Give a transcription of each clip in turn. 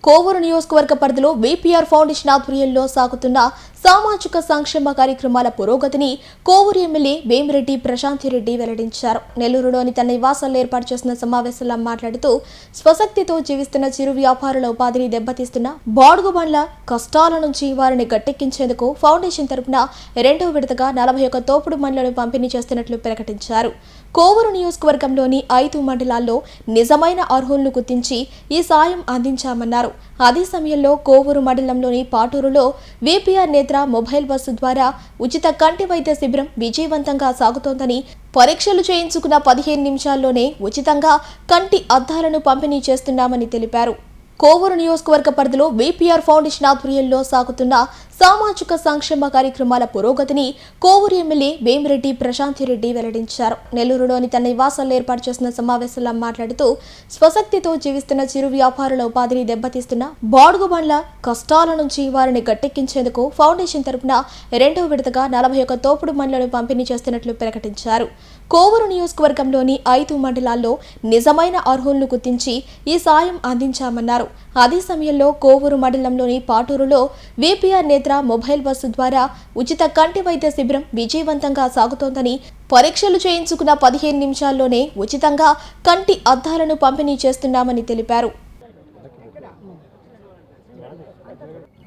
కోవూరు నియోజకవర్గ పరిధిలో VPR foundation ఆధ్వర్యంలో సాగుతున్న సామాజిక సంక్షేమ కార్యక్రమాల పురోగతిని కోవూరు ఎమ్మెల్యే వేమిరెడ్డి ప్రశాంతిరెడ్డి వెల్లడించారు. నెల్లూరులోని తన నివాసంలో ఏర్పాటు చేసిన సమావేశంలో మాట్లాడుతూ స్వశక్తితో జీవిస్తున్న చిరు వ్యాపారుల ఉపాధిని దెబ్బతీస్తున్న బాడుగు బండ్ల కష్టాల నుంచి వారిని గట్టెక్కించేందుకు ఫౌండేషన్ తరపున రెండవ విడతగా 41 తోపుడు బండ్లను పంపిణీ చేస్తున్నట్లు ప్రకటించారు. కోవూరు నియోజకవర్గంలోని 5 మండలాల్లో నిజమైన అర్హులను గుర్తించి ఈ సాయం అందించామన్నారు. అదే సమయంలో కోవూరు మండలంలోని పాటూరులో వీపీఆర్ నేత్ర మొబైల్ బస్సు ద్వారా ఉచిత కంటి వైద్య శిబిరం విజయవంతంగా సాగుతోందని, పరీక్షలు చేయించుకున్న 15 నిమిషాల్లోనే ఉచితంగా కంటి అద్దాలను పంపిణీ చేస్తున్నామని తెలిపారు. కోవూరు నియోజకవర్గ పరిధిలో వీపీఆర్ ఫౌండేషన్ ఆధ్వర్యంలో సాగుతున్న సామాజిక సంక్షేమ కార్యక్రమాల పురోగతిని కోవూరు ఎమ్మెల్యే వేమిరెడ్డి ప్రశాంతిరెడ్డి వెల్లడించారు. నెల్లూరులోని తన నివాసంలో ఏర్పాటు చేసిన సమావేశంలో మాట్లాడుతూ స్వశక్తితో జీవిస్తున్న చిరు వ్యాపారుల ఉపాధిని దెబ్బతీస్తున్న బాడుగు బండ్ల కష్టాల నుంచి వారిని గట్టెక్కించేందుకు ఫౌండేషన్ తరపున రెండవ విడతగా 41 తోపుడు బండ్లను పంపిణీ చేస్తున్నట్లు ప్రకటించారు. కోవూరు నియోజకవర్గంలోని 5 మండలాల్లో నిజమైన అర్హులను గుర్తించి ఈ సాయం అందించామన్నారు. అదే సమయంలో కోవూరు మండలంలోని పాటూరులో వీపీఆర్ నేత్ర మొబైల్ బస్సు ద్వారా ఉచిత కంటి వైద్య శిబిరం విజయవంతంగా సాగుతోందని, పరీక్షలు చేయించుకున్న 15 నిమిషాల్లోనే ఉచితంగా కంటి అద్దాలను పంపిణీ చేస్తున్నామని తెలిపారు.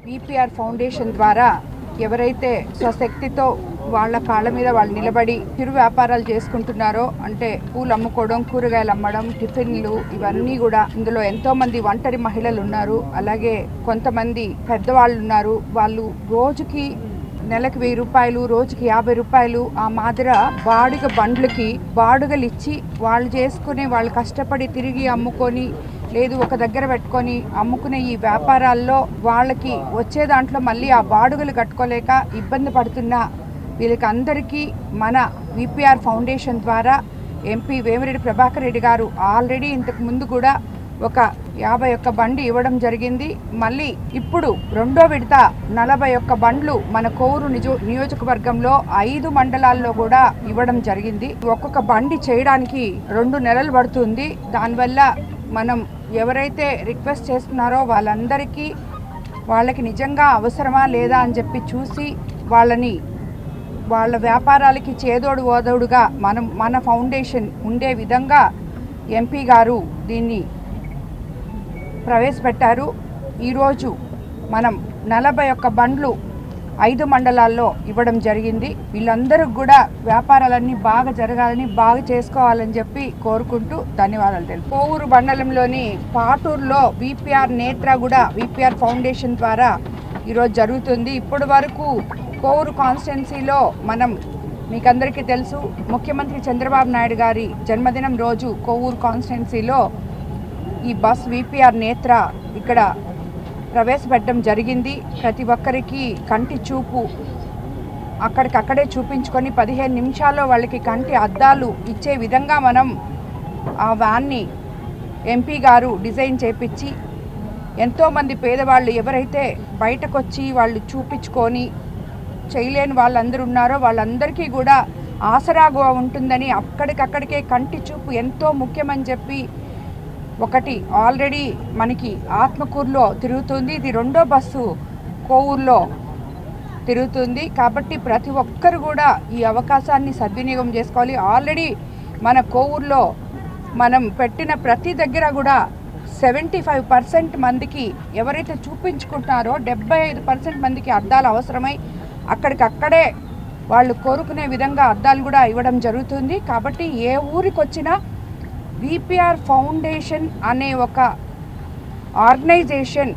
వీపీఆర్ ఫౌండేషన్ ద్వారా ఎవరైతే స్వశక్తితో వాళ్ళ కాళ్ళ మీద వాళ్ళు నిలబడి చిరు వ్యాపారాలు చేసుకుంటున్నారో, అంటే పూలు అమ్ముకోవడం, కూరగాయలు అమ్మడం, టిఫిన్లు, ఇవన్నీ కూడా ఇందులో ఎంతో మంది ఒంటరి మహిళలు ఉన్నారు. అలాగే కొంతమంది పెద్దవాళ్ళు ఉన్నారు. వాళ్ళు రోజుకి నెలకు 1000 రూపాయలు, రోజుకి 50 రూపాయలు ఆ మాదిర బాడుగ బండ్లకి బాడుగలు ఇచ్చి వాళ్ళు చేసుకునే, వాళ్ళు కష్టపడి తిరిగి అమ్ముకొని లేదు ఒక దగ్గర పెట్టుకొని అమ్ముకునే ఈ వ్యాపారాల్లో వాళ్ళకి వచ్చే దాంట్లో మళ్ళీ ఆ బాడుగలు కట్టుకోలేక ఇబ్బంది పడుతున్న వీళ్ళకి అందరికీ మన వీపీఆర్ ఫౌండేషన్ ద్వారా ఎంపీ వేమిరెడ్డి ప్రభాకర్ రెడ్డి గారు ఆల్రెడీ ఇంతకు ముందు కూడా ఒక 51 బండి ఇవ్వడం జరిగింది. మళ్ళీ ఇప్పుడు రెండో విడత 41 బండ్లు మన కోవూరు నియోజకవర్గంలో 5 మండలాల్లో కూడా ఇవ్వడం జరిగింది. ఒక్కొక్క బండి చేయడానికి 2 నెలలు పడుతుంది. దానివల్ల మనం ఎవరైతే రిక్వెస్ట్ చేస్తున్నారో వాళ్ళకి నిజంగా అవసరమా లేదా అని చెప్పి చూసి వాళ్ళ వ్యాపారాలకి చేదోడు ఓదోడుగా మన ఫౌండేషన్ ఉండే విధంగా ఎంపీ గారు దీన్ని ప్రవేశపెట్టారు. ఈరోజు మనం 41 బండ్లు 5 మండలాల్లో ఇవ్వడం జరిగింది. వీళ్ళందరూ కూడా వ్యాపారాలన్నీ బాగా జరగాలని, బాగా చేసుకోవాలని చెప్పి కోరుకుంటూ ధన్యవాదాలు తెలుపు. కోవూరు మండలంలోని పాటూరులో వీపీఆర్ నేత్ర కూడా వీపీఆర్ ఫౌండేషన్ ద్వారా ఈరోజు జరుగుతుంది. ఇప్పటి వరకు కోవూరు కాన్స్టిట్యున్సీలో మీకందరికీ తెలుసు, ముఖ్యమంత్రి చంద్రబాబు నాయుడు గారి జన్మదినం రోజు కోవూరు కాన్స్టిట్యున్సీలో ఈ బస్ వీపీఆర్ నేత్ర ఇక్కడ ప్రవేశపెట్టడం జరిగింది. ప్రతి ఒక్కరికి కంటి చూపు అక్కడికక్కడే చూపించుకొని 15 నిమిషాల్లో వాళ్ళకి కంటి అద్దాలు ఇచ్చే విధంగా మనం ఆ వ్యాన్ని ఎంపీ గారు డిజైన్ చేపించి ఎంతోమంది పేదవాళ్ళు ఎవరైతే బయటకు వచ్చి వాళ్ళు చూపించుకొని చేయలేని వాళ్ళందరూ ఉన్నారో వాళ్ళందరికీ కూడా ఆసరాగా ఉంటుందని అక్కడికక్కడికే కంటి చూపు ఎంతో ముఖ్యమని చెప్పి ఒకటి ఆల్రెడీ మనకి ఆత్మకూరులో తిరుగుతుంది. ఇది రెండో బస్సు కోవూరులో తిరుగుతుంది. కాబట్టి ప్రతి ఒక్కరు కూడా ఈ అవకాశాన్ని సద్వినియోగం చేసుకోవాలి. ఆల్రెడీ మన కోవూరులో మనం పెట్టిన ప్రతి దగ్గర కూడా 75% మందికి ఎవరైతే చూపించుకుంటున్నారో 75% మందికి అద్దాలు అవసరమై అక్కడికక్కడే వాళ్ళు కోరుకునే విధంగా అద్దాలు కూడా ఇవ్వడం జరుగుతుంది. కాబట్టి ఏ ఊరికి వచ్చినా వీపీఆర్ ఫౌండేషన్ అనే ఒక ఆర్గనైజేషన్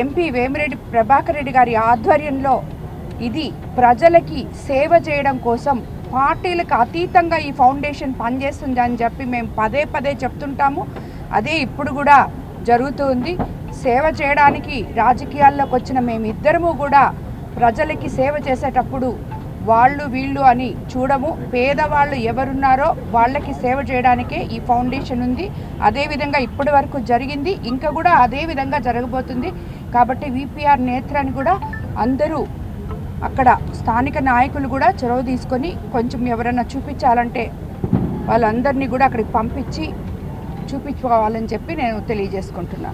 ఎంపీ వేమిరెడ్డి ప్రభాకర్ రెడ్డి గారి ఆధ్వర్యంలో ఇది ప్రజలకి సేవ చేయడం కోసం పార్టీలకు అతీతంగా ఈ ఫౌండేషన్ పనిచేస్తుంది అని చెప్పి మేము పదే పదే చెప్తుంటాము. అదే ఇప్పుడు కూడా జరుగుతుంది. సేవ చేయడానికి రాజకీయాల్లోకి వచ్చిన మేమిద్దరము కూడా ప్రజలకి సేవ చేసేటప్పుడు వాళ్ళు వీళ్ళు అని చూడము. పేదవాళ్ళు ఎవరున్నారో వాళ్ళకి సేవ చేయడానికే ఈ ఫౌండేషన్ ఉంది. అదేవిధంగా ఇప్పటి వరకు జరిగింది, ఇంకా కూడా అదే విధంగా జరగబోతుంది. కాబట్టి వీపీఆర్ నేత్రాన్ని కూడా అందరూ అక్కడ స్థానిక నాయకులు కూడా చొరవ తీసుకొని కొంచెం ఎవరైనా చూపించాలంటే వాళ్ళందరినీ కూడా అక్కడికి పంపించి చూపించుకోవాలని చెప్పి నేను తెలియజేసుకుంటున్నాను.